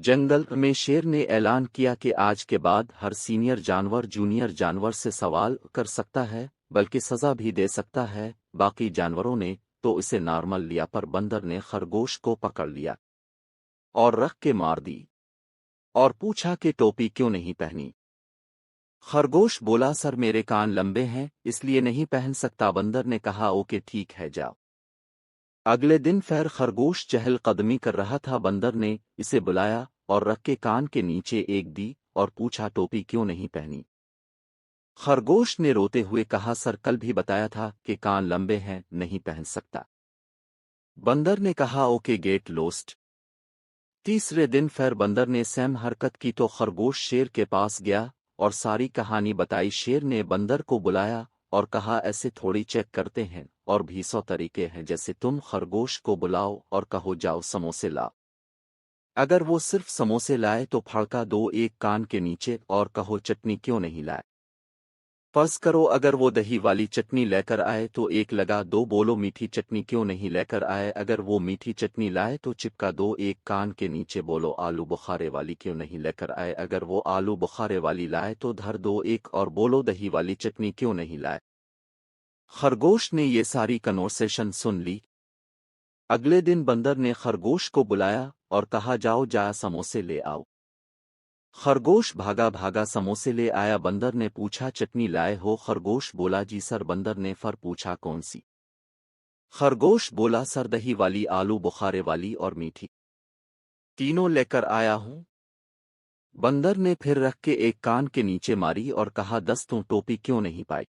جنگل میں شیر نے اعلان کیا کہ آج کے بعد ہر سینئر جانور جونیئر جانور سے سوال کر سکتا ہے، بلکہ سزا بھی دے سکتا ہے۔ باقی جانوروں نے تو اسے نارمل لیا، پر بندر نے خرگوش کو پکڑ لیا اور رکھ کے مار دی اور پوچھا کہ ٹوپی کیوں نہیں پہنی؟ خرگوش بولا، سر میرے کان لمبے ہیں اس لیے نہیں پہن سکتا۔ بندر نے کہا اوکے ٹھیک ہے جاؤ۔ اگلے دن پھر خرگوش چہل قدمی کر رہا تھا، بندر نے اسے بلایا اور رکھ کے کان کے نیچے ایک دی اور پوچھا ٹوپی کیوں نہیں پہنی؟ خرگوش نے روتے ہوئے کہا، سر کل بھی بتایا تھا کہ کان لمبے ہیں نہیں پہن سکتا۔ بندر نے کہا اوکے گیٹ لوسٹ۔ تیسرے دن پھر بندر نے سیم حرکت کی تو خرگوش شیر کے پاس گیا اور ساری کہانی بتائی۔ شیر نے بندر کو بلایا اور کہا ایسے تھوڑی چیک کرتے ہیں، اور بھی 100 طریقے ہیں، جیسے تم خرگوش کو بلاؤ اور کہو جاؤ سموسے لا۔ اگر وہ صرف سموسے لائے تو پھڑکا دو ایک کان کے نیچے اور کہو چٹنی کیوں نہیں لائے۔ فرض کرو اگر وہ دہی والی چٹنی لے کر آئے تو ایک لگا دو بولو میٹھی چٹنی کیوں نہیں لے کر آئے۔ اگر وہ میٹھی چٹنی لائے تو چپکا دو ایک کان کے نیچے بولو آلو بخارے والی کیوں نہیں لے کر آئے۔ اگر وہ آلو بخارے والی لائے تو دھر دو ایک اور بولو دہی والی چٹنی کیوں نہیں لائے۔ خرگوش نے یہ ساری کنورسیشن سن لی۔ اگلے دن بندر نے خرگوش کو بلایا اور کہا جاؤ جا سموسے لے آؤ۔ خرگوش بھاگا بھاگا سموسے لے آیا۔ بندر نے پوچھا چٹنی لائے ہو؟ خرگوش بولا جی سر۔ بندر نے پھر پوچھا کون سی؟ خرگوش بولا سر دہی والی آلو بخارے والی اور میٹھی، تینوں لے کر آیا ہوں۔ بندر نے پھر رکھ کے ایک کان کے نیچے ماری اور کہا دستوں ٹوپی کیوں نہیں پائی؟